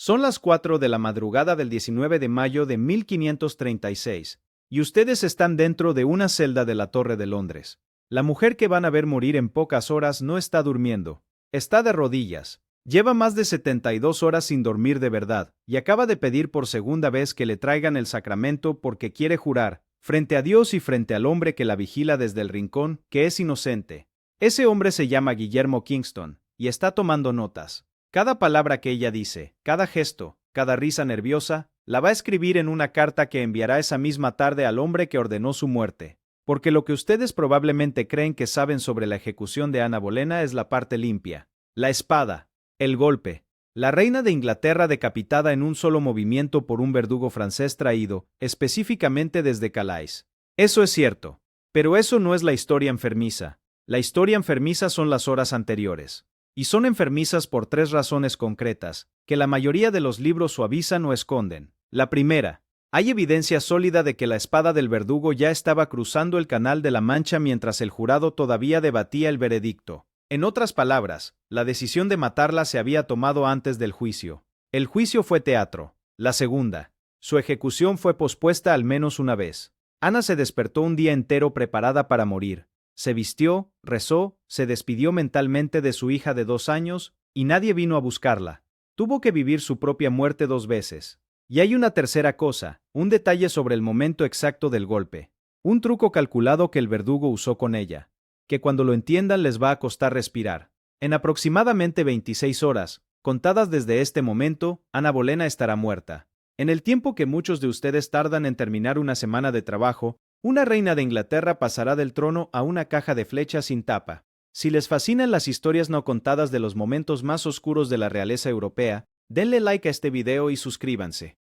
Son las 4 de la madrugada del 19 de mayo de 1536, y ustedes están dentro de una celda de la Torre de Londres. La mujer que van a ver morir en pocas horas no está durmiendo. Está de rodillas. Lleva más de 72 horas sin dormir de verdad, y acaba de pedir por segunda vez que le traigan el sacramento porque quiere jurar, frente a Dios y frente al hombre que la vigila desde el rincón, que es inocente. Ese hombre se llama Guillermo Kingston, y está tomando notas. Cada palabra que ella dice, cada gesto, cada risa nerviosa, la va a escribir en una carta que enviará esa misma tarde al hombre que ordenó su muerte. Porque lo que ustedes probablemente creen que saben sobre la ejecución de Ana Bolena es la parte limpia. La espada, el golpe. La reina de Inglaterra decapitada en un solo movimiento por un verdugo francés traído, específicamente desde Calais. Eso es cierto. Pero eso no es la historia enfermiza. La historia enfermiza son las horas anteriores. Y son enfermizas por 3 razones concretas, que la mayoría de los libros suavizan o esconden. La primera, hay evidencia sólida de que la espada del verdugo ya estaba cruzando el Canal de la Mancha mientras el jurado todavía debatía el veredicto. En otras palabras, la decisión de matarla se había tomado antes del juicio. El juicio fue teatro. La segunda, su ejecución fue pospuesta al menos una vez. Ana se despertó un día entero preparada para morir. Se vistió, rezó, se despidió mentalmente de su hija de 2 años, y nadie vino a buscarla. Tuvo que vivir su propia muerte 2 veces. Y hay una tercera cosa, un detalle sobre el momento exacto del golpe. Un truco calculado que el verdugo usó con ella. Que cuando lo entiendan les va a costar respirar. En aproximadamente 26 horas, contadas desde este momento, Ana Bolena estará muerta. En el tiempo que muchos de ustedes tardan en terminar una semana de trabajo, una reina de Inglaterra pasará del trono a una caja de flechas sin tapa. Si les fascinan las historias no contadas de los momentos más oscuros de la realeza europea, denle like a este video y suscríbanse.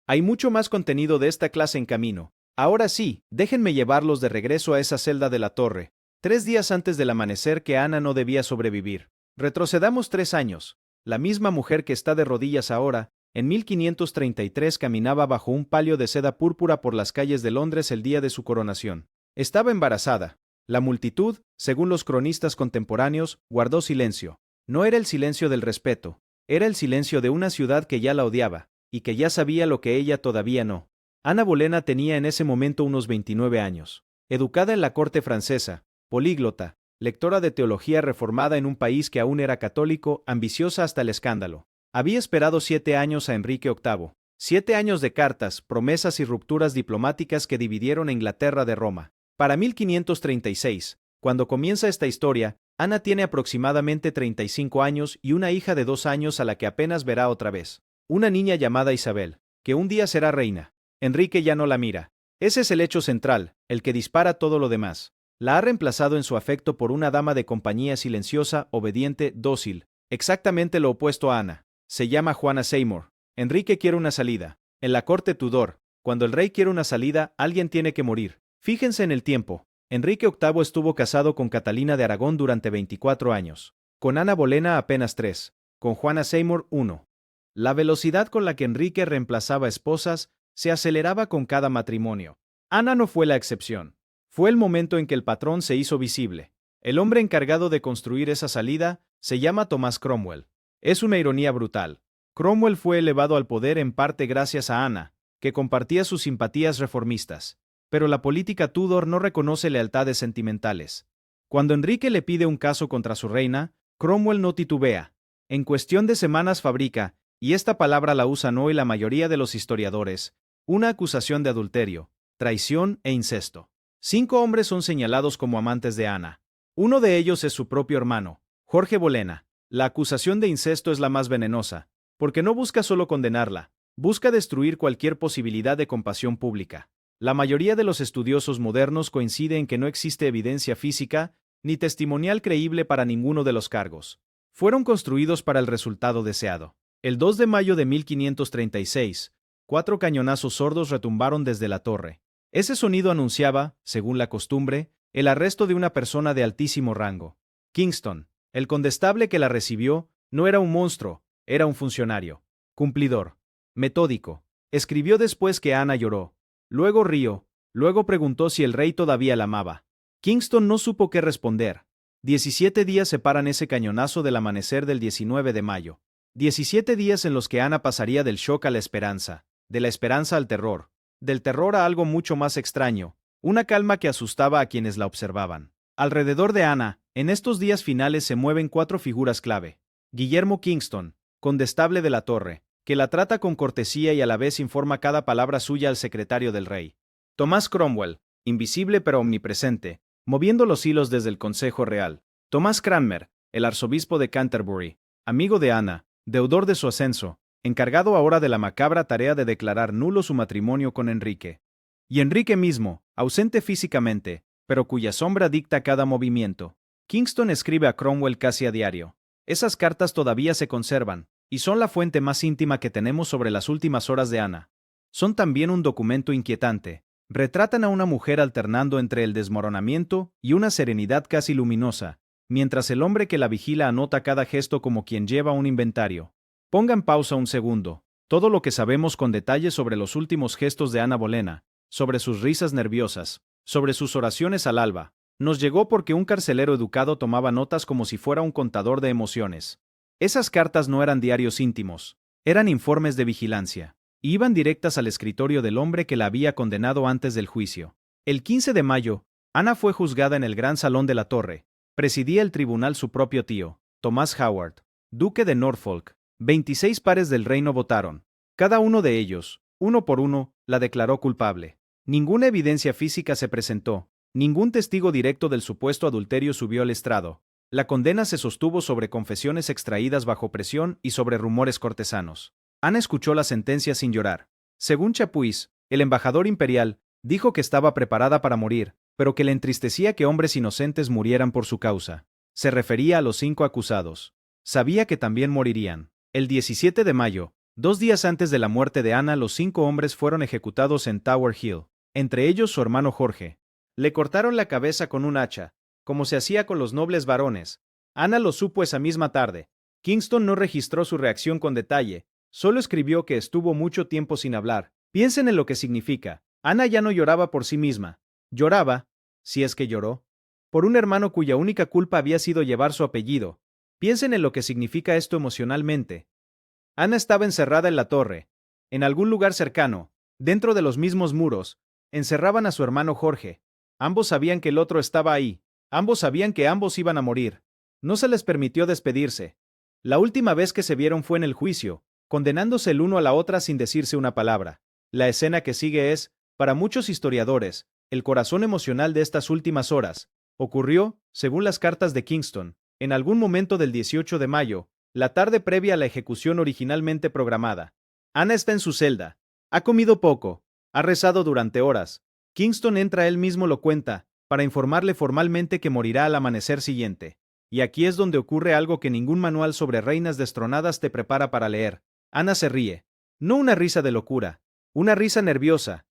Hay mucho más contenido de esta clase en camino. Ahora sí, déjenme llevarlos de regreso a esa celda de la torre. 3 días antes del amanecer que Ana no debía sobrevivir. Retrocedamos 3 años. La misma mujer que está de rodillas ahora, en 1533 caminaba bajo un palio de seda púrpura por las calles de Londres el día de su coronación. Estaba embarazada. La multitud, según los cronistas contemporáneos, guardó silencio. No era el silencio del respeto, era el silencio de una ciudad que ya la odiaba, y que ya sabía lo que ella todavía no. Ana Bolena tenía en ese momento unos 29 años. Educada en la corte francesa, políglota, lectora de teología reformada en un país que aún era católico, ambiciosa hasta el escándalo. Había esperado 7 años a Enrique VIII. 7 años de cartas, promesas y rupturas diplomáticas que dividieron a Inglaterra de Roma. Para 1536, cuando comienza esta historia, Ana tiene aproximadamente 35 años y una hija de 2 años a la que apenas verá otra vez. Una niña llamada Isabel, que un día será reina. Enrique ya no la mira. Ese es el hecho central, el que dispara todo lo demás. La ha reemplazado en su afecto por una dama de compañía silenciosa, obediente, dócil. Exactamente lo opuesto a Ana. Se llama Juana Seymour. Enrique quiere una salida. En la corte Tudor, cuando el rey quiere una salida, alguien tiene que morir. Fíjense en el tiempo. Enrique VIII estuvo casado con Catalina de Aragón durante 24 años. Con Ana Bolena apenas 3. Con Juana Seymour 1. La velocidad con la que Enrique reemplazaba esposas se aceleraba con cada matrimonio. Ana no fue la excepción. Fue el momento en que el patrón se hizo visible. El hombre encargado de construir esa salida se llama Tomás Cromwell. Es una ironía brutal. Cromwell fue elevado al poder en parte gracias a Ana, que compartía sus simpatías reformistas. Pero la política Tudor no reconoce lealtades sentimentales. Cuando Enrique le pide un caso contra su reina, Cromwell no titubea. En cuestión de semanas fabrica, y esta palabra la usan hoy la mayoría de los historiadores, una acusación de adulterio, traición e incesto. 5 hombres son señalados como amantes de Ana. Uno de ellos es su propio hermano, Jorge Bolena. La acusación de incesto es la más venenosa, porque no busca solo condenarla, busca destruir cualquier posibilidad de compasión pública. La mayoría de los estudiosos modernos coincide en que no existe evidencia física ni testimonial creíble para ninguno de los cargos. Fueron construidos para el resultado deseado. El 2 de mayo de 1536, 4 cañonazos sordos retumbaron desde la torre. Ese sonido anunciaba, según la costumbre, el arresto de una persona de altísimo rango. Kingston, el condestable que la recibió, no era un monstruo, era un funcionario. Cumplidor. Metódico. Escribió después que Ana lloró. Luego rió. Luego preguntó si el rey todavía la amaba. Kingston no supo qué responder. 17 días separan ese cañonazo del amanecer del 19 de mayo. 17 días en los que Ana pasaría del shock a la esperanza, de la esperanza al terror, del terror a algo mucho más extraño, una calma que asustaba a quienes la observaban. Alrededor de Ana, en estos días finales se mueven 4 figuras clave. Guillermo Kingston, condestable de la Torre, que la trata con cortesía y a la vez informa cada palabra suya al secretario del rey. Tomás Cromwell, invisible pero omnipresente, moviendo los hilos desde el Consejo Real. Tomás Cranmer, el arzobispo de Canterbury, amigo de Ana, deudor de su ascenso, encargado ahora de la macabra tarea de declarar nulo su matrimonio con Enrique. Y Enrique mismo, ausente físicamente, pero cuya sombra dicta cada movimiento. Kingston escribe a Cromwell casi a diario. Esas cartas todavía se conservan, y son la fuente más íntima que tenemos sobre las últimas horas de Ana. Son también un documento inquietante. Retratan a una mujer alternando entre el desmoronamiento y una serenidad casi luminosa, mientras el hombre que la vigila anota cada gesto como quien lleva un inventario. Pongan pausa un segundo. Todo lo que sabemos con detalle sobre los últimos gestos de Ana Bolena, sobre sus risas nerviosas, sobre sus oraciones al alba, nos llegó porque un carcelero educado tomaba notas como si fuera un contador de emociones. Esas cartas no eran diarios íntimos, eran informes de vigilancia, y iban directas al escritorio del hombre que la había condenado antes del juicio. El 15 de mayo, Ana fue juzgada en el gran salón de la Torre. Presidía el tribunal su propio tío, Thomas Howard, duque de Norfolk. 26 pares del reino votaron. Cada uno de ellos, uno por uno, la declaró culpable. Ninguna evidencia física se presentó, ningún testigo directo del supuesto adulterio subió al estrado. La condena se sostuvo sobre confesiones extraídas bajo presión y sobre rumores cortesanos. Ana escuchó la sentencia sin llorar. Según Chapuis, el embajador imperial, dijo que estaba preparada para morir, pero que le entristecía que hombres inocentes murieran por su causa. Se refería a los 5 acusados. Sabía que también morirían. El 17 de mayo, 2 días antes de la muerte de Ana, los 5 hombres fueron ejecutados en Tower Hill, entre ellos su hermano Jorge. Le cortaron la cabeza con un hacha, como se hacía con los nobles varones. Ana lo supo esa misma tarde. Kingston no registró su reacción con detalle, solo escribió que estuvo mucho tiempo sin hablar. Piensen en lo que significa. Ana ya no lloraba por sí misma. Lloraba, si es que lloró, por un hermano cuya única culpa había sido llevar su apellido. Piensen en lo que significa esto emocionalmente. Ana estaba encerrada en la torre, en algún lugar cercano, dentro de los mismos muros, encerraban a su hermano Jorge. Ambos sabían que el otro estaba ahí, ambos sabían que ambos iban a morir. No se les permitió despedirse. La última vez que se vieron fue en el juicio, condenándose el uno a la otra sin decirse una palabra. La escena que sigue es, para muchos historiadores, el corazón emocional de estas últimas horas. Ocurrió, según las cartas de Kingston, en algún momento del 18 de mayo, la tarde previa a la ejecución originalmente programada. Ana está en su celda. Ha comido poco. Ha rezado durante horas. Kingston entra, él mismo lo cuenta, para informarle formalmente que morirá al amanecer siguiente. Y aquí es donde ocurre algo que ningún manual sobre reinas destronadas te prepara para leer. Ana se ríe. No una risa de locura. Una risa nerviosa.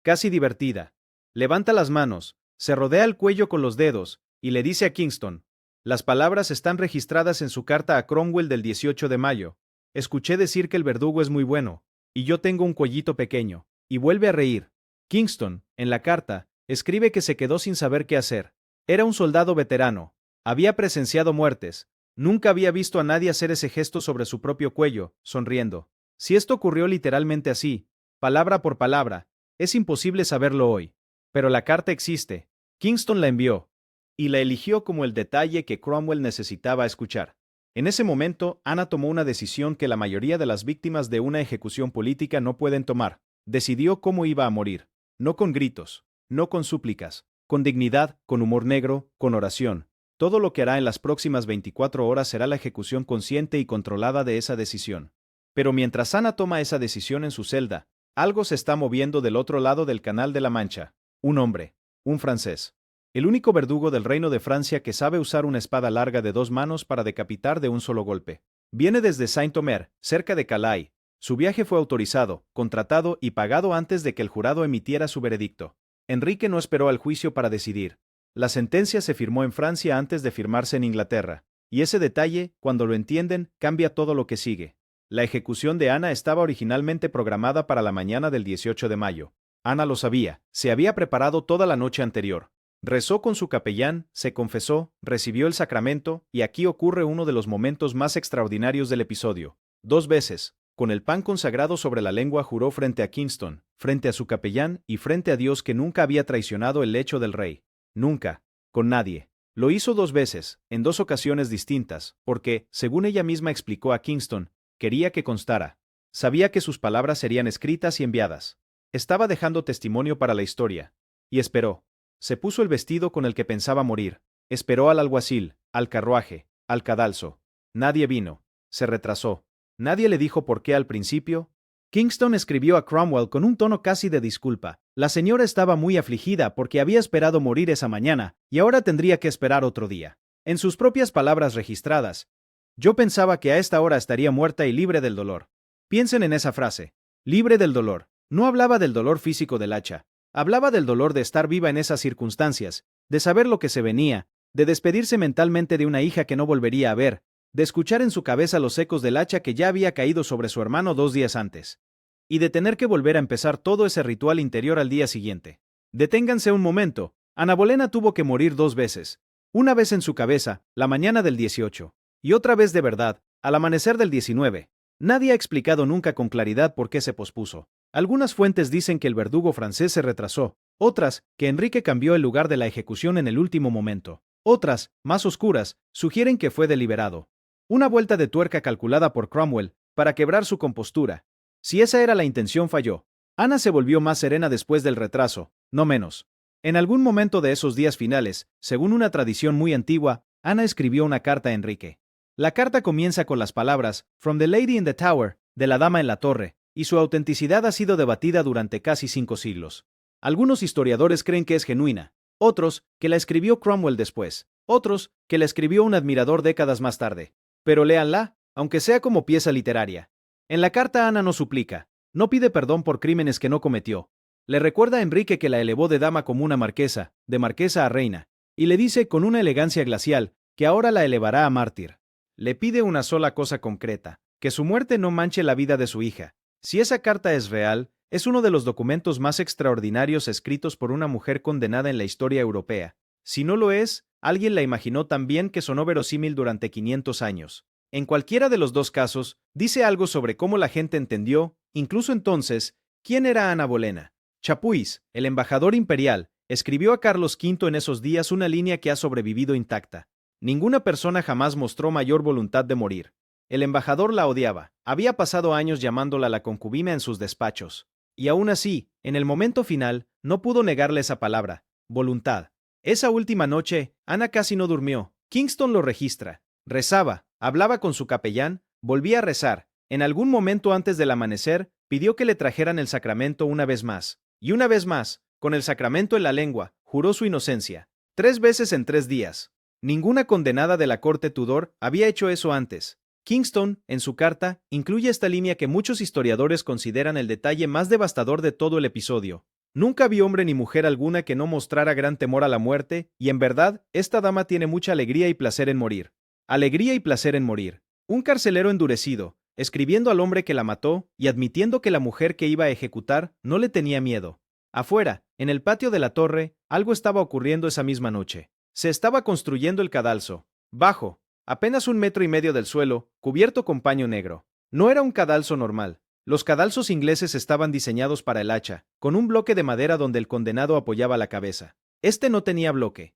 Casi divertida. Levanta las manos, se rodea el cuello con los dedos, y le dice a Kingston. Las palabras están registradas en su carta a Cromwell del 18 de mayo. Escuché decir que el verdugo es muy bueno, y yo tengo un cuellito pequeño. Y vuelve a reír. Kingston, en la carta, escribe que se quedó sin saber qué hacer. Era un soldado veterano. Había presenciado muertes. Nunca había visto a nadie hacer ese gesto sobre su propio cuello, sonriendo. Si esto ocurrió literalmente así, palabra por palabra, es imposible saberlo hoy. Pero la carta existe. Kingston la envió. Y la eligió como el detalle que Cromwell necesitaba escuchar. En ese momento, Ana tomó una decisión que la mayoría de las víctimas de una ejecución política no pueden tomar. Decidió cómo iba a morir. No con gritos, no con súplicas, con dignidad, con humor negro, con oración. Todo lo que hará en las próximas 24 horas será la ejecución consciente y controlada de esa decisión. Pero mientras Ana toma esa decisión en su celda, algo se está moviendo del otro lado del Canal de la Mancha. Un hombre, un francés. El único verdugo del Reino de Francia que sabe usar una espada larga de 2 manos para decapitar de un solo golpe. Viene desde Saint-Omer, cerca de Calais. Su viaje fue autorizado, contratado y pagado antes de que el jurado emitiera su veredicto. Enrique no esperó al juicio para decidir. La sentencia se firmó en Francia antes de firmarse en Inglaterra. Y ese detalle, cuando lo entienden, cambia todo lo que sigue. La ejecución de Ana estaba originalmente programada para la mañana del 18 de mayo. Ana lo sabía, se había preparado toda la noche anterior. Rezó con su capellán, se confesó, recibió el sacramento, y aquí ocurre uno de los momentos más extraordinarios del episodio. 2 veces, con el pan consagrado sobre la lengua juró frente a Kingston, frente a su capellán y frente a Dios que nunca había traicionado el lecho del rey. Nunca. Con nadie. Lo hizo 2 veces, en 2 ocasiones distintas, porque, según ella misma explicó a Kingston, quería que constara. Sabía que sus palabras serían escritas y enviadas. Estaba dejando testimonio para la historia. Y esperó. Se puso el vestido con el que pensaba morir. Esperó al alguacil, al carruaje, al cadalso. Nadie vino. Se retrasó. Nadie le dijo por qué al principio. Kingston escribió a Cromwell con un tono casi de disculpa. La señora estaba muy afligida porque había esperado morir esa mañana, y ahora tendría que esperar otro día. En sus propias palabras registradas, yo pensaba que a esta hora estaría muerta y libre del dolor. Piensen en esa frase. Libre del dolor. No hablaba del dolor físico del hacha. Hablaba del dolor de estar viva en esas circunstancias, de saber lo que se venía, de despedirse mentalmente de una hija que no volvería a ver, de escuchar en su cabeza los ecos del hacha que ya había caído sobre su hermano 2 días antes, y de tener que volver a empezar todo ese ritual interior al día siguiente. Deténganse un momento. Ana Bolena tuvo que morir 2 veces. Una vez en su cabeza, la mañana del 18, y otra vez de verdad, al amanecer del 19. Nadie ha explicado nunca con claridad por qué se pospuso. Algunas fuentes dicen que el verdugo francés se retrasó, otras, que Enrique cambió el lugar de la ejecución en el último momento. Otras, más oscuras, sugieren que fue deliberado. Una vuelta de tuerca calculada por Cromwell, para quebrar su compostura. Si esa era la intención, falló. Ana se volvió más serena después del retraso, no menos. En algún momento de esos días finales, según una tradición muy antigua, Ana escribió una carta a Enrique. La carta comienza con las palabras, From the Lady in the Tower, de la dama en la torre, y su autenticidad ha sido debatida durante casi 5 siglos. Algunos historiadores creen que es genuina, otros, que la escribió Cromwell después, otros, que la escribió un admirador décadas más tarde. Pero léanla, aunque sea como pieza literaria. En la carta Ana no suplica, no pide perdón por crímenes que no cometió. Le recuerda a Enrique que la elevó de dama como una marquesa, de marquesa a reina, y le dice con una elegancia glacial que ahora la elevará a mártir. Le pide una sola cosa concreta, que su muerte no manche la vida de su hija. Si esa carta es real, es uno de los documentos más extraordinarios escritos por una mujer condenada en la historia europea. Si no lo es, alguien la imaginó tan bien que sonó verosímil durante 500 años. En cualquiera de los 2 casos, dice algo sobre cómo la gente entendió, incluso entonces, quién era Ana Bolena. Chapuis, el embajador imperial, escribió a Carlos V en esos días una línea que ha sobrevivido intacta. Ninguna persona jamás mostró mayor voluntad de morir. El embajador la odiaba, había pasado años llamándola la concubina en sus despachos. Y aún así, en el momento final, no pudo negarle esa palabra, voluntad. Esa última noche, Ana casi no durmió. Kingston lo registra. Rezaba, hablaba con su capellán, volvía a rezar. En algún momento antes del amanecer, pidió que le trajeran el sacramento una vez más. Y una vez más, con el sacramento en la lengua, juró su inocencia. 3 veces en 3 días. Ninguna condenada de la corte Tudor había hecho eso antes. Kingston, en su carta, incluye esta línea que muchos historiadores consideran el detalle más devastador de todo el episodio. Nunca vi hombre ni mujer alguna que no mostrara gran temor a la muerte, y en verdad, esta dama tiene mucha alegría y placer en morir. Alegría y placer en morir. Un carcelero endurecido, escribiendo al hombre que la mató y admitiendo que la mujer que iba a ejecutar no le tenía miedo. Afuera, en el patio de la torre, algo estaba ocurriendo esa misma noche. Se estaba construyendo el cadalso. Bajo, apenas 1,5 metros del suelo, cubierto con paño negro. No era un cadalso normal. Los cadalsos ingleses estaban diseñados para el hacha, con un bloque de madera donde el condenado apoyaba la cabeza. Este no tenía bloque.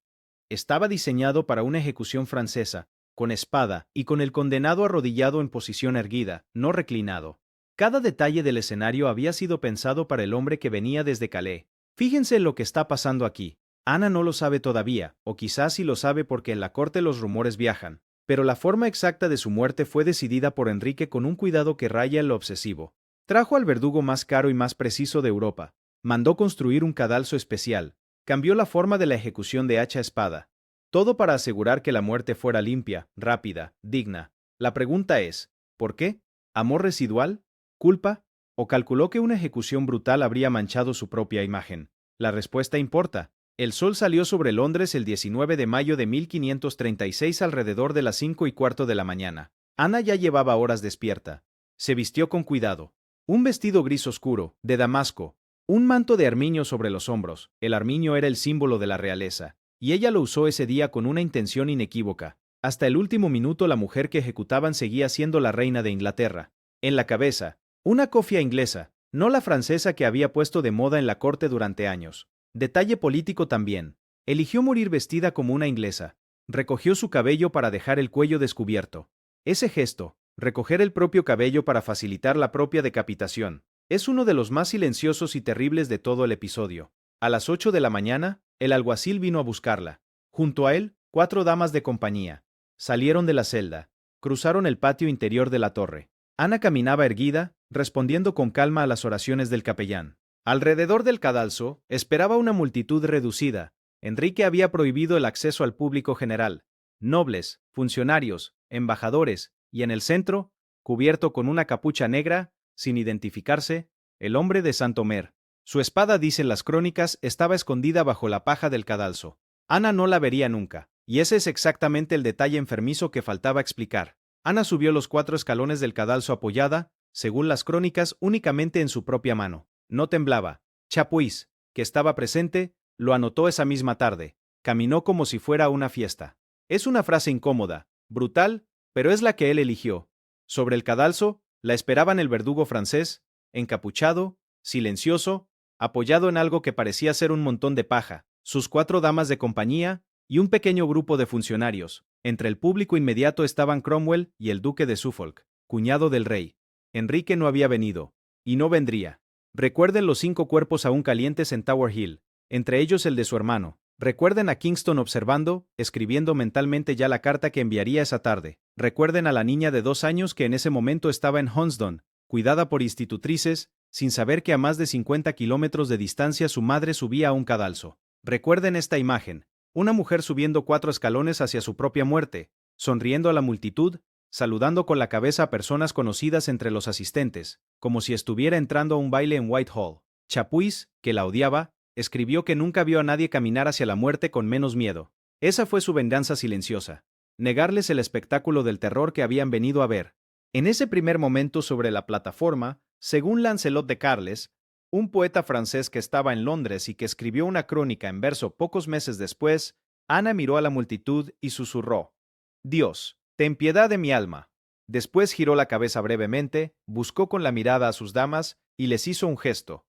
Estaba diseñado para una ejecución francesa, con espada y con el condenado arrodillado en posición erguida, no reclinado. Cada detalle del escenario había sido pensado para el hombre que venía desde Calais. Fíjense en lo que está pasando aquí. Ana no lo sabe todavía, o quizás sí lo sabe porque en la corte los rumores viajan, pero la forma exacta de su muerte fue decidida por Enrique con un cuidado que raya en lo obsesivo. Trajo al verdugo más caro y más preciso de Europa, mandó construir un cadalso especial, cambió la forma de la ejecución de hacha-espada. Todo para asegurar que la muerte fuera limpia, rápida, digna. La pregunta es, ¿por qué? ¿Amor residual? ¿Culpa? ¿O calculó que una ejecución brutal habría manchado su propia imagen? La respuesta importa. El sol salió sobre Londres el 19 de mayo de 1536 alrededor de las 5:15 de la mañana. Ana ya llevaba horas despierta. Se vistió con cuidado. Un vestido gris oscuro, de damasco, un manto de armiño sobre los hombros. El armiño era el símbolo de la realeza, y ella lo usó ese día con una intención inequívoca. Hasta el último minuto la mujer que ejecutaban seguía siendo la reina de Inglaterra. En la cabeza, una cofia inglesa, no la francesa que había puesto de moda en la corte durante años. Detalle político también. Eligió morir vestida como una inglesa. Recogió su cabello para dejar el cuello descubierto. Ese gesto, recoger el propio cabello para facilitar la propia decapitación, es uno de los más silenciosos y terribles de todo el episodio. A las 8 de la mañana, el alguacil vino a buscarla. Junto a él, 4 damas de compañía. Salieron de la celda, cruzaron el patio interior de la torre. Ana caminaba erguida, respondiendo con calma a las oraciones del capellán. Alrededor del cadalso, esperaba una multitud reducida. Enrique había prohibido el acceso al público general. Nobles, funcionarios, embajadores, y en el centro, cubierto con una capucha negra, sin identificarse, el hombre de Santomer. Su espada, dicen las crónicas, estaba escondida bajo la paja del cadalso. Ana no la vería nunca, y ese es exactamente el detalle enfermizo que faltaba explicar. Ana subió los 4 escalones del cadalso apoyada, según las crónicas, únicamente en su propia mano. No temblaba. Chapuis, que estaba presente, lo anotó esa misma tarde. Caminó como si fuera una fiesta. Es una frase incómoda, brutal, pero es la que él eligió. Sobre el cadalso, la esperaban el verdugo francés, encapuchado, silencioso, apoyado en algo que parecía ser un montón de paja, sus 4 damas de compañía, y un pequeño grupo de funcionarios. Entre el público inmediato estaban Cromwell y el duque de Suffolk, cuñado del rey. Enrique no había venido, y no vendría. Recuerden los 5 cuerpos aún calientes en Tower Hill, entre ellos el de su hermano. Recuerden a Kingston observando, escribiendo mentalmente ya la carta que enviaría esa tarde. Recuerden a la niña de 2 años que en ese momento estaba en Hunsdon, cuidada por institutrices, sin saber que a más de 50 kilómetros de distancia su madre subía a un cadalso. Recuerden esta imagen. Una mujer subiendo 4 escalones hacia su propia muerte, sonriendo a la multitud, saludando con la cabeza a personas conocidas entre los asistentes, como si estuviera entrando a un baile en Whitehall. Chapuis, que la odiaba, escribió que nunca vio a nadie caminar hacia la muerte con menos miedo. Esa fue su venganza silenciosa. Negarles el espectáculo del terror que habían venido a ver. En ese primer momento sobre la plataforma, según Lancelot de Carles, un poeta francés que estaba en Londres y que escribió una crónica en verso pocos meses después, Ana miró a la multitud y susurró: «Dios, ten piedad de mi alma». Después giró la cabeza brevemente, buscó con la mirada a sus damas y les hizo un gesto.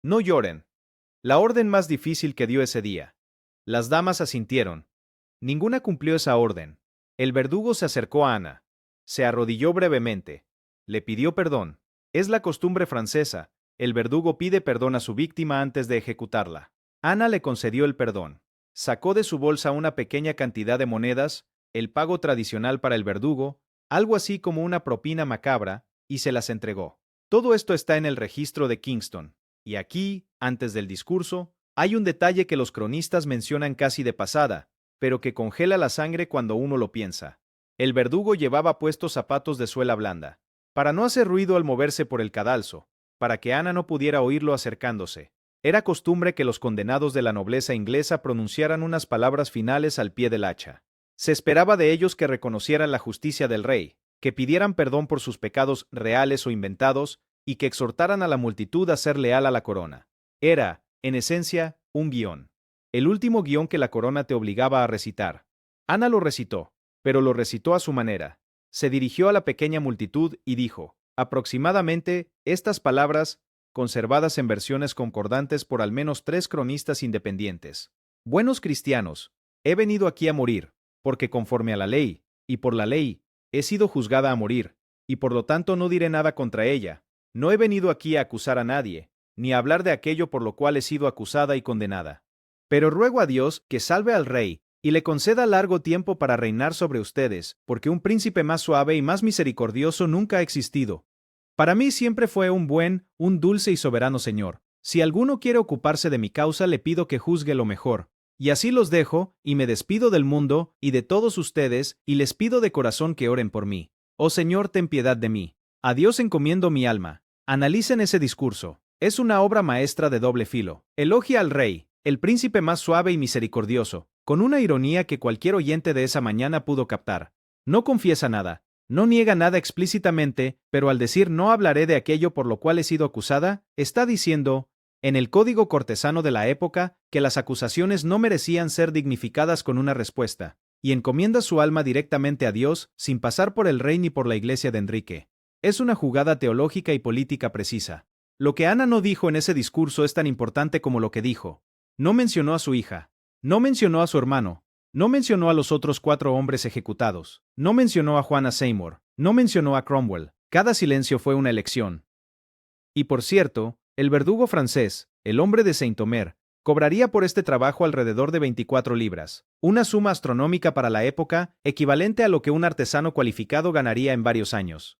«No lloren». La orden más difícil que dio ese día. Las damas asintieron. Ninguna cumplió esa orden. El verdugo se acercó a Ana. Se arrodilló brevemente. Le pidió perdón. Es la costumbre francesa. El verdugo pide perdón a su víctima antes de ejecutarla. Ana le concedió el perdón. Sacó de su bolsa una pequeña cantidad de monedas, el pago tradicional para el verdugo, algo así como una propina macabra, y se las entregó. Todo esto está en el registro de Kingston. Y aquí, antes del discurso, hay un detalle que los cronistas mencionan casi de pasada, pero que congela la sangre cuando uno lo piensa. El verdugo llevaba puestos zapatos de suela blanda, para no hacer ruido al moverse por el cadalso, para que Ana no pudiera oírlo acercándose. Era costumbre que los condenados de la nobleza inglesa pronunciaran unas palabras finales al pie del hacha. Se esperaba de ellos que reconocieran la justicia del rey, que pidieran perdón por sus pecados reales o inventados, y que exhortaran a la multitud a ser leal a la corona. Era, en esencia, un guión. El último guión que la corona te obligaba a recitar. Ana lo recitó, pero lo recitó a su manera. Se dirigió a la pequeña multitud y dijo, aproximadamente, estas palabras, conservadas en versiones concordantes por al menos 3 cronistas independientes. Buenos cristianos, he venido aquí a morir, porque conforme a la ley, y por la ley, he sido juzgada a morir, y por lo tanto no diré nada contra ella. No he venido aquí a acusar a nadie, ni a hablar de aquello por lo cual he sido acusada y condenada. Pero ruego a Dios que salve al rey, y le conceda largo tiempo para reinar sobre ustedes, porque un príncipe más suave y más misericordioso nunca ha existido. Para mí siempre fue un dulce y soberano señor. Si alguno quiere ocuparse de mi causa, le pido que juzgue lo mejor. Y así los dejo, y me despido del mundo, y de todos ustedes, y les pido de corazón que oren por mí. Oh Señor, ten piedad de mí. A Dios encomiendo mi alma. Analicen ese discurso. Es una obra maestra de doble filo. Elogia al rey, el príncipe más suave y misericordioso, con una ironía que cualquier oyente de esa mañana pudo captar. No confiesa nada, no niega nada explícitamente, pero al decir no hablaré de aquello por lo cual he sido acusada, está diciendo, en el código cortesano de la época, que las acusaciones no merecían ser dignificadas con una respuesta. y encomienda su alma directamente a Dios sin pasar por el rey ni por la iglesia de Enrique. Es una jugada teológica y política precisa. Lo que Ana no dijo en ese discurso es tan importante como lo que dijo. No mencionó a su hija. No mencionó a su hermano. No mencionó a los otros 4 hombres ejecutados. No mencionó a Juana Seymour. No mencionó a Cromwell. Cada silencio fue una elección. Y por cierto, el verdugo francés, el hombre de Saint-Omer, cobraría por este trabajo alrededor de 24 libras, una suma astronómica para la época, equivalente a lo que un artesano cualificado ganaría en varios años.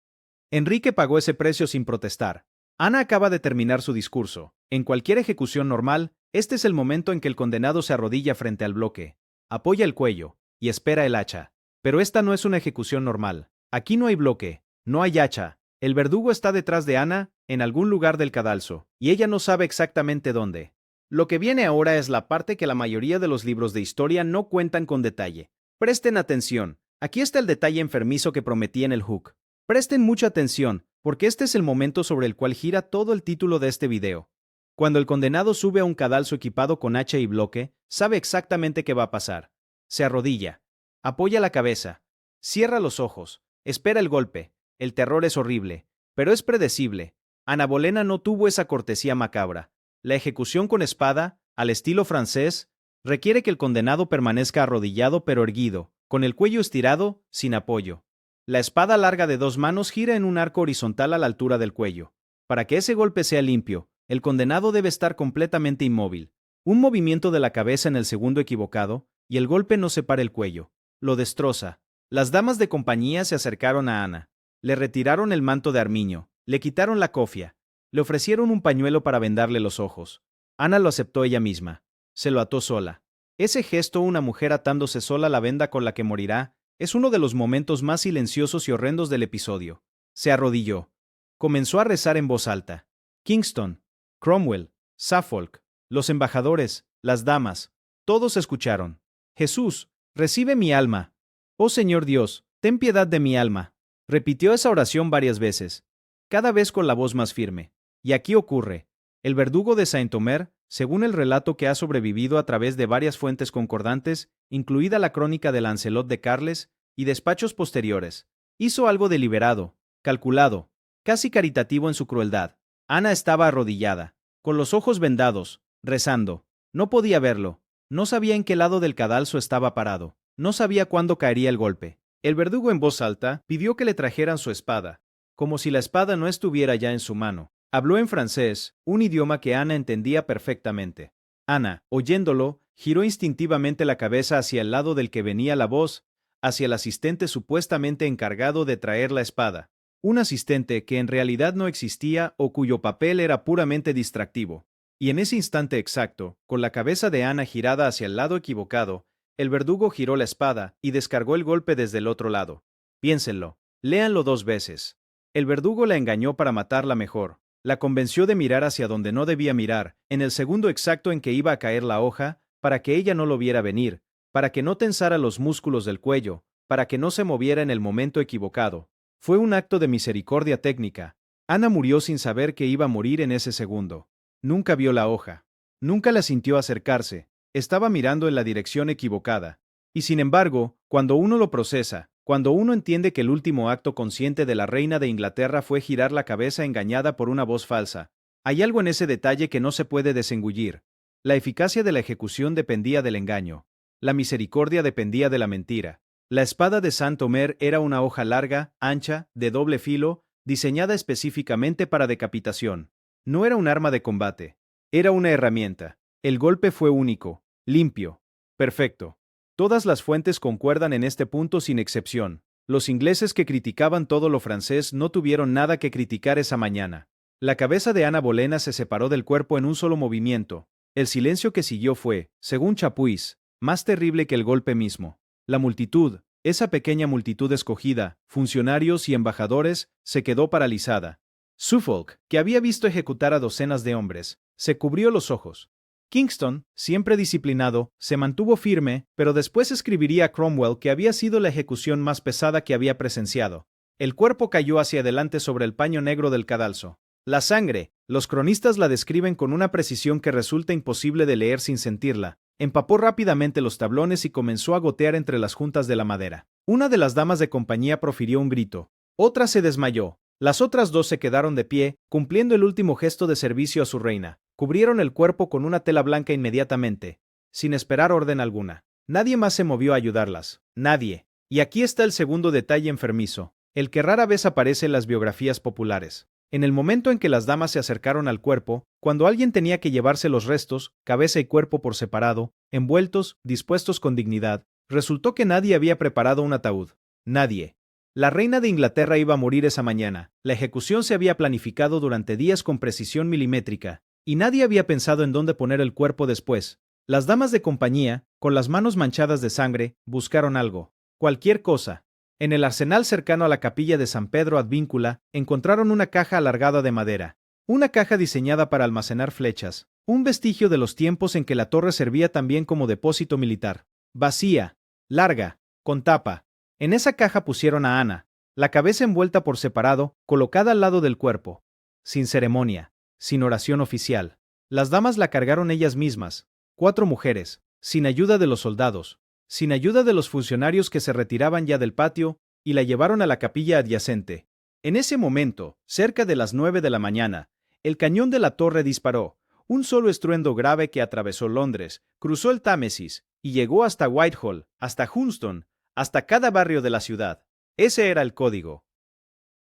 Enrique pagó ese precio sin protestar. Ana acaba de terminar su discurso. En cualquier ejecución normal, este es el momento en que el condenado se arrodilla frente al bloque, apoya el cuello y espera el hacha. Pero esta no es una ejecución normal. Aquí no hay bloque, no hay hacha. El verdugo está detrás de Ana, en algún lugar del cadalso, y ella no sabe exactamente dónde. Lo que viene ahora es la parte que la mayoría de los libros de historia no cuentan con detalle. Presten atención, aquí está el detalle enfermizo que prometí en el hook. Presten mucha atención, porque este es el momento sobre el cual gira todo el título de este video. Cuando el condenado sube a un cadalso equipado con hacha y bloque, sabe exactamente qué va a pasar. Se arrodilla, apoya la cabeza, cierra los ojos, espera el golpe. El terror es horrible, pero es predecible. Ana Bolena no tuvo esa cortesía macabra. La ejecución con espada, al estilo francés, requiere que el condenado permanezca arrodillado pero erguido, con el cuello estirado, sin apoyo. La espada larga de 2 manos gira en un arco horizontal a la altura del cuello. Para que ese golpe sea limpio, el condenado debe estar completamente inmóvil. Un movimiento de la cabeza en el segundo equivocado, y el golpe no separa el cuello. Lo destroza. Las damas de compañía se acercaron a Ana. Le retiraron el manto de armiño, le quitaron la cofia, le ofrecieron un pañuelo para vendarle los ojos. Ana lo aceptó ella misma. Se lo ató sola. Ese gesto, una mujer atándose sola la venda con la que morirá, es uno de los momentos más silenciosos y horrendos del episodio. Se arrodilló. Comenzó a rezar en voz alta. Kingston, Cromwell, Suffolk, los embajadores, las damas, todos escucharon. Jesús, recibe mi alma. Oh Señor Dios, ten piedad de mi alma. Repitió esa oración varias veces, cada vez con la voz más firme. Y aquí ocurre. El verdugo de Saint-Omer, según el relato que ha sobrevivido a través de varias fuentes concordantes, incluida la crónica de Lancelot de Carles y despachos posteriores, hizo algo deliberado, calculado, casi caritativo en su crueldad. Ana estaba arrodillada, con los ojos vendados, rezando. No podía verlo, no sabía en qué lado del cadalso estaba parado, no sabía cuándo caería el golpe. El verdugo en voz alta pidió que le trajeran su espada, como si la espada no estuviera ya en su mano. Habló en francés, un idioma que Ana entendía perfectamente. Ana, oyéndolo, giró instintivamente la cabeza hacia el lado del que venía la voz, hacia el asistente supuestamente encargado de traer la espada. Un asistente que en realidad no existía o cuyo papel era puramente distractivo. Y en ese instante exacto, con la cabeza de Ana girada hacia el lado equivocado, el verdugo giró la espada y descargó el golpe desde el otro lado. Piénsenlo, léanlo 2 veces. El verdugo la engañó para matarla mejor. La convenció de mirar hacia donde no debía mirar, en el segundo exacto en que iba a caer la hoja, para que ella no lo viera venir, para que no tensara los músculos del cuello, para que no se moviera en el momento equivocado. Fue un acto de misericordia técnica. Ana murió sin saber que iba a morir en ese segundo. Nunca vio la hoja. Nunca la sintió acercarse. Estaba mirando en la dirección equivocada. Y sin embargo, cuando uno lo procesa, cuando uno entiende que el último acto consciente de la reina de Inglaterra fue girar la cabeza engañada por una voz falsa, hay algo en ese detalle que no se puede desengullir. La eficacia de la ejecución dependía del engaño. La misericordia dependía de la mentira. La espada de Saint-Omer era una hoja larga, ancha, de doble filo, diseñada específicamente para decapitación. No era un arma de combate. Era una herramienta. El golpe fue único, limpio, perfecto. Todas las fuentes concuerdan en este punto sin excepción. Los ingleses que criticaban todo lo francés no tuvieron nada que criticar esa mañana. La cabeza de Ana Bolena se separó del cuerpo en un solo movimiento. El silencio que siguió fue, según Chapuis, más terrible que el golpe mismo. La multitud, esa pequeña multitud escogida, funcionarios y embajadores, se quedó paralizada. Suffolk, que había visto ejecutar a docenas de hombres, se cubrió los ojos. Kingston, siempre disciplinado, se mantuvo firme, pero después escribiría a Cromwell que había sido la ejecución más pesada que había presenciado. El cuerpo cayó hacia adelante sobre el paño negro del cadalso. La sangre, los cronistas la describen con una precisión que resulta imposible de leer sin sentirla. empapó rápidamente los tablones y comenzó a gotear entre las juntas de la madera. Una de las damas de compañía profirió un grito. Otra se desmayó. Las otras dos se quedaron de pie, cumpliendo el último gesto de servicio a su reina. Cubrieron el cuerpo con una tela blanca inmediatamente, sin esperar orden alguna. Nadie más se movió a ayudarlas. Nadie. Y aquí está el segundo detalle enfermizo, el que rara vez aparece en las biografías populares. En el momento en que las damas se acercaron al cuerpo, cuando alguien tenía que llevarse los restos, cabeza y cuerpo por separado, envueltos, dispuestos con dignidad, resultó que nadie había preparado un ataúd. Nadie. La reina de Inglaterra iba a morir esa mañana. La ejecución se había planificado durante días con precisión milimétrica, y nadie había pensado en dónde poner el cuerpo después. Las damas de compañía, con las manos manchadas de sangre, buscaron algo. Cualquier cosa. En el arsenal cercano a la capilla de San Pedro ad Víncula, encontraron una caja alargada de madera. Una caja diseñada para almacenar flechas, un vestigio de los tiempos en que la torre servía también como depósito militar. Vacía, larga, con tapa. En esa caja pusieron a Ana, la cabeza envuelta por separado, colocada al lado del cuerpo. Sin ceremonia, sin oración oficial. Las damas la cargaron ellas mismas, 4 mujeres, sin ayuda de los soldados, sin ayuda de los funcionarios que se retiraban ya del patio, y la llevaron a la capilla adyacente. En ese momento, cerca de las 9 de la mañana, el cañón de la torre disparó, un solo estruendo grave que atravesó Londres, cruzó el Támesis, y llegó hasta Whitehall, hasta Hunston, hasta cada barrio de la ciudad. Ese era el código.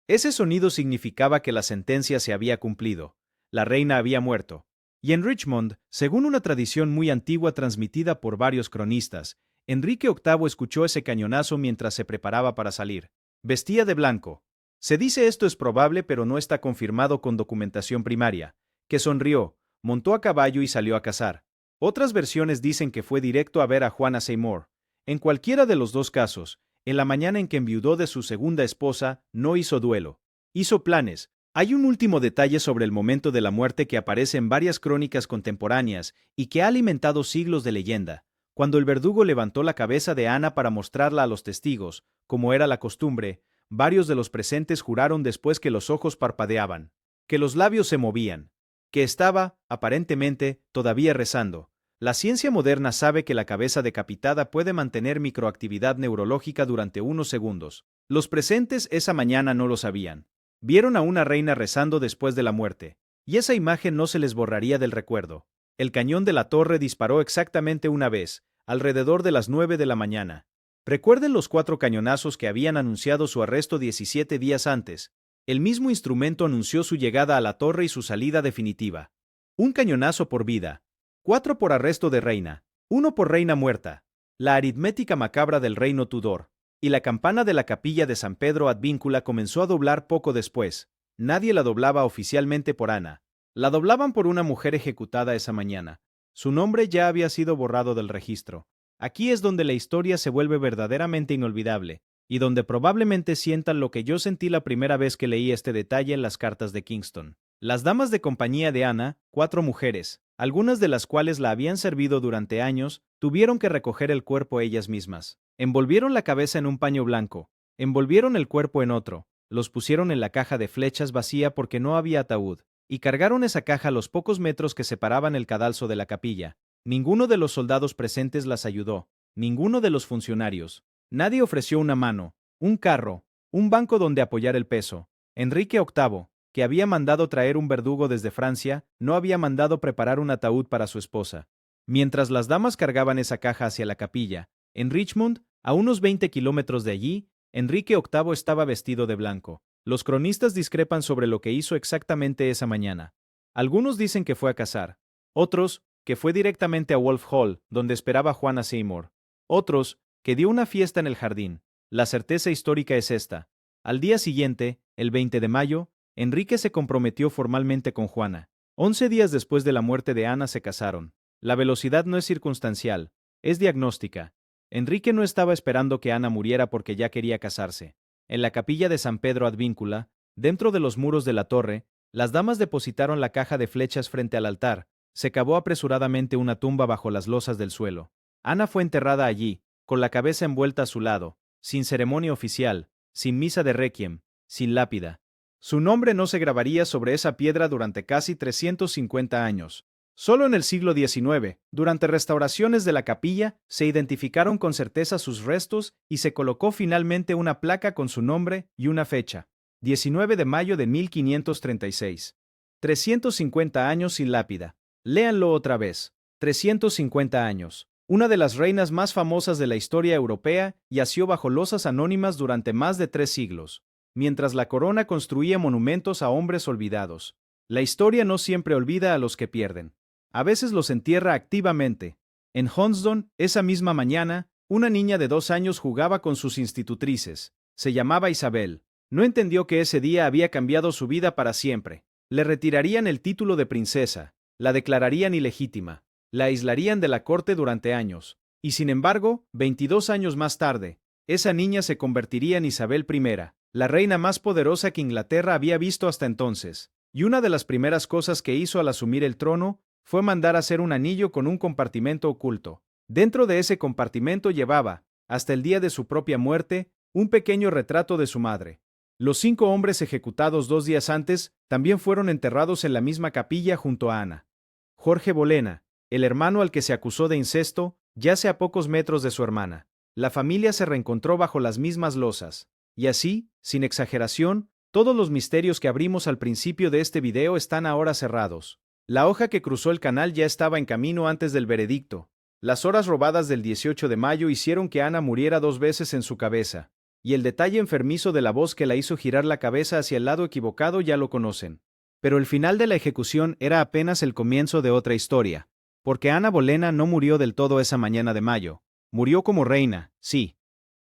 Ese sonido significaba que la sentencia se había cumplido. La reina había muerto. Y en Richmond, según una tradición muy antigua transmitida por varios cronistas, Enrique VIII escuchó ese cañonazo mientras se preparaba para salir. Vestía de blanco. Se dice esto es probable pero no está confirmado con documentación primaria, que sonrió, montó a caballo y salió a cazar. Otras versiones dicen que fue directo a ver a Juana Seymour. En cualquiera de los dos casos, en la mañana en que enviudó de su segunda esposa, no hizo duelo. Hizo planes. Hay un último detalle sobre el momento de la muerte que aparece en varias crónicas contemporáneas y que ha alimentado siglos de leyenda. Cuando el verdugo levantó la cabeza de Ana para mostrarla a los testigos, como era la costumbre, varios de los presentes juraron después que los ojos parpadeaban, que los labios se movían, que estaba, aparentemente, todavía rezando. La ciencia moderna sabe que la cabeza decapitada puede mantener microactividad neurológica durante unos segundos. Los presentes esa mañana no lo sabían. Vieron a una reina rezando después de la muerte, y esa imagen no se les borraría del recuerdo. El cañón de la torre disparó exactamente una vez, alrededor de las 9 de la mañana. Recuerden los 4 cañonazos que habían anunciado su arresto 17 días antes. El mismo instrumento anunció su llegada a la torre y su salida definitiva. Un cañonazo por vida. 4 por arresto de reina. 1 por reina muerta. La aritmética macabra del reino Tudor. Y la campana de la capilla de San Pedro ad Víncula comenzó a doblar poco después. Nadie la doblaba oficialmente por Ana. La doblaban por una mujer ejecutada esa mañana. Su nombre ya había sido borrado del registro. Aquí es donde la historia se vuelve verdaderamente inolvidable, y donde probablemente sientan lo que yo sentí la primera vez que leí este detalle en las cartas de Kingston. Las damas de compañía de Ana, 4 mujeres, algunas de las cuales la habían servido durante años, tuvieron que recoger el cuerpo ellas mismas. Envolvieron la cabeza en un paño blanco, envolvieron el cuerpo en otro, los pusieron en la caja de flechas vacía porque no había ataúd, y cargaron esa caja a los pocos metros que separaban el cadalso de la capilla. Ninguno de los soldados presentes las ayudó, ninguno de los funcionarios. Nadie ofreció una mano, un carro, un banco donde apoyar el peso. Enrique VIII, que había mandado traer un verdugo desde Francia, no había mandado preparar un ataúd para su esposa. Mientras las damas cargaban esa caja hacia la capilla, en Richmond, a unos 20 kilómetros de allí, Enrique VIII estaba vestido de blanco. Los cronistas discrepan sobre lo que hizo exactamente esa mañana. Algunos dicen que fue a cazar. Otros, que fue directamente a Wolf Hall, donde esperaba Juana Seymour. Otros, que dio una fiesta en el jardín. La certeza histórica es esta. Al día siguiente, el 20 de mayo, Enrique se comprometió formalmente con Juana. 11 días después de la muerte de Ana se casaron. La velocidad no es circunstancial, es diagnóstica. Enrique no estaba esperando que Ana muriera porque ya quería casarse. En la capilla de San Pedro ad Víncula, dentro de los muros de la torre, las damas depositaron la caja de flechas frente al altar. Se cavó apresuradamente una tumba bajo las losas del suelo. Ana fue enterrada allí, con la cabeza envuelta a su lado, sin ceremonia oficial, sin misa de requiem, sin lápida. Su nombre no se grabaría sobre esa piedra durante casi 350 años. Solo en el siglo XIX, durante restauraciones de la capilla, se identificaron con certeza sus restos y se colocó finalmente una placa con su nombre y una fecha, 19 de mayo de 1536. 350 años sin lápida. Léanlo otra vez. 350 años. Una de las reinas más famosas de la historia europea yació bajo losas anónimas durante más de 3 siglos, mientras la corona construía monumentos a hombres olvidados. La historia no siempre olvida a los que pierden. A veces los entierra activamente. En Honsdon, esa misma mañana, una niña de 2 años jugaba con sus institutrices. Se llamaba Isabel. No entendió que ese día había cambiado su vida para siempre. Le retirarían el título de princesa, la declararían ilegítima, la aislarían de la corte durante años. Y sin embargo, 22 años más tarde, esa niña se convertiría en Isabel I, la reina más poderosa que Inglaterra había visto hasta entonces. Y una de las primeras cosas que hizo al asumir el trono fue mandar hacer un anillo con un compartimento oculto. Dentro de ese compartimento llevaba, hasta el día de su propia muerte, un pequeño retrato de su madre. Los 5 hombres ejecutados 2 días antes también fueron enterrados en la misma capilla junto a Ana. Jorge Bolena, el hermano al que se acusó de incesto, yace a pocos metros de su hermana. La familia se reencontró bajo las mismas losas. Y así, sin exageración, todos los misterios que abrimos al principio de este video están ahora cerrados. La hoja que cruzó el canal ya estaba en camino antes del veredicto. Las horas robadas del 18 de mayo hicieron que Ana muriera 2 veces en su cabeza. Y el detalle enfermizo de la voz que la hizo girar la cabeza hacia el lado equivocado ya lo conocen. Pero el final de la ejecución era apenas el comienzo de otra historia. Porque Ana Bolena no murió del todo esa mañana de mayo. Murió como reina, sí.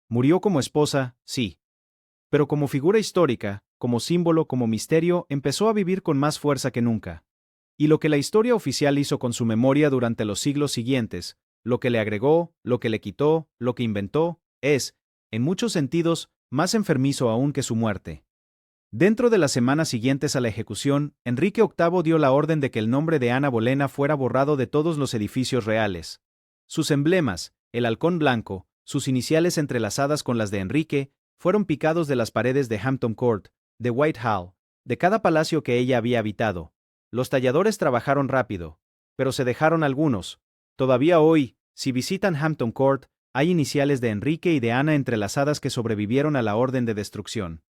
Murió como esposa, sí. Pero como figura histórica, como símbolo, como misterio, empezó a vivir con más fuerza que nunca. Y lo que la historia oficial hizo con su memoria durante los siglos siguientes, lo que le agregó, lo que le quitó, lo que inventó, es, en muchos sentidos, más enfermizo aún que su muerte. Dentro de las semanas siguientes a la ejecución, Enrique VIII dio la orden de que el nombre de Ana Bolena fuera borrado de todos los edificios reales. Sus emblemas, el halcón blanco, sus iniciales entrelazadas con las de Enrique, fueron picados de las paredes de Hampton Court, de Whitehall, de cada palacio que ella había habitado. Los talladores trabajaron rápido, pero se dejaron algunos. Todavía hoy, si visitan Hampton Court, hay iniciales de Enrique y de Ana entrelazadas que sobrevivieron a la orden de destrucción.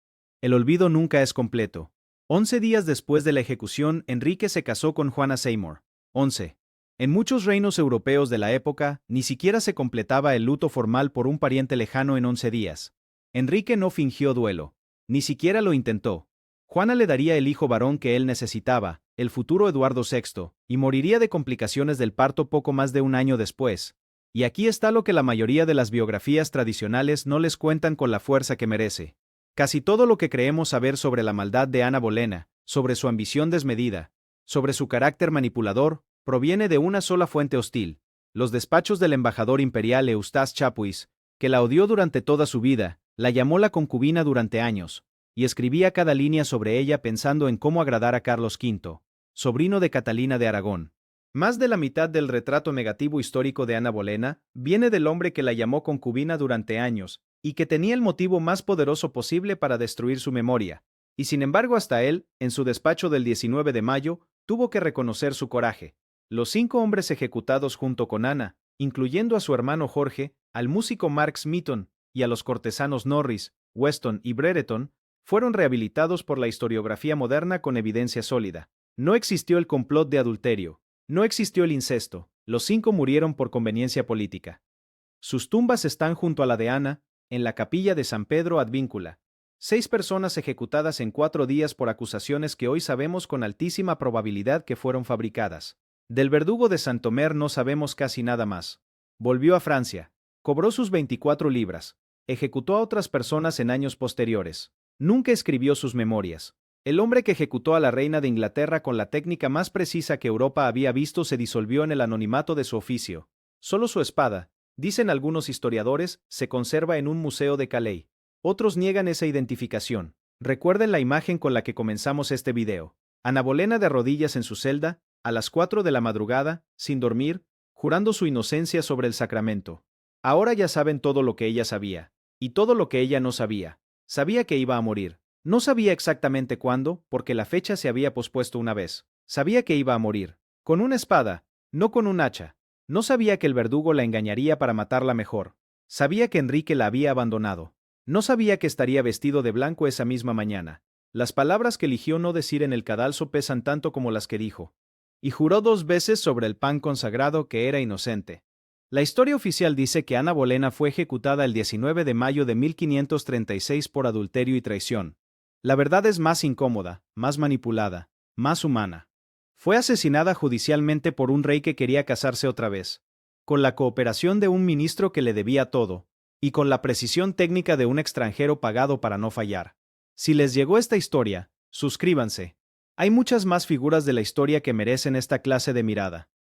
El olvido nunca es completo. 11 días después de la ejecución, Enrique se casó con Juana Seymour. 11. En muchos reinos europeos de la época, ni siquiera se completaba el luto formal por un pariente lejano en 11 días. Enrique no fingió duelo. Ni siquiera lo intentó. Juana le daría el hijo varón que él necesitaba, el futuro Eduardo VI, y moriría de complicaciones del parto poco más de un año después. Y aquí está lo que la mayoría de las biografías tradicionales no les cuentan con la fuerza que merece. Casi todo lo que creemos saber sobre la maldad de Ana Bolena, sobre su ambición desmedida, sobre su carácter manipulador, proviene de una sola fuente hostil, los despachos del embajador imperial Eustace Chapuis, que la odió durante toda su vida, la llamó la concubina durante años, y escribía cada línea sobre ella pensando en cómo agradar a Carlos V, sobrino de Catalina de Aragón. Más de la mitad del retrato negativo histórico de Ana Bolena viene del hombre que la llamó concubina durante años, y que tenía el motivo más poderoso posible para destruir su memoria. Y sin embargo hasta él, en su despacho del 19 de mayo, tuvo que reconocer su coraje. Los 5 hombres ejecutados junto con Ana, incluyendo a su hermano Jorge, al músico Mark Smeaton, y a los cortesanos Norris, Weston y Brereton, fueron rehabilitados por la historiografía moderna con evidencia sólida. No existió el complot de adulterio. No existió el incesto. Los 5 murieron por conveniencia política. Sus tumbas están junto a la de Ana, en la capilla de San Pedro ad Víncula. 6 personas ejecutadas en 4 días por acusaciones que hoy sabemos con altísima probabilidad que fueron fabricadas. Del verdugo de Saint-Omer no sabemos casi nada más. Volvió a Francia. Cobró sus 24 libras. Ejecutó a otras personas en años posteriores. Nunca escribió sus memorias. El hombre que ejecutó a la reina de Inglaterra con la técnica más precisa que Europa había visto se disolvió en el anonimato de su oficio. Solo su espada, dicen algunos historiadores, se conserva en un museo de Calais. Otros niegan esa identificación. Recuerden la imagen con la que comenzamos este video. Ana Bolena de rodillas en su celda, a las 4 de la madrugada, sin dormir, jurando su inocencia sobre el sacramento. Ahora ya saben todo lo que ella sabía, y todo lo que ella no sabía. Sabía que iba a morir. No sabía exactamente cuándo, porque la fecha se había pospuesto una vez. Sabía que iba a morir. Con una espada, no con un hacha. No sabía que el verdugo la engañaría para matarla mejor. Sabía que Enrique la había abandonado. No sabía que estaría vestido de blanco esa misma mañana. Las palabras que eligió no decir en el cadalso pesan tanto como las que dijo. Y juró 2 veces sobre el pan consagrado que era inocente. La historia oficial dice que Ana Bolena fue ejecutada el 19 de mayo de 1536 por adulterio y traición. La verdad es más incómoda, más manipulada, más humana. Fue asesinada judicialmente por un rey que quería casarse otra vez, con la cooperación de un ministro que le debía todo, y con la precisión técnica de un extranjero pagado para no fallar. Si les llegó esta historia, suscríbanse. Hay muchas más figuras de la historia que merecen esta clase de mirada.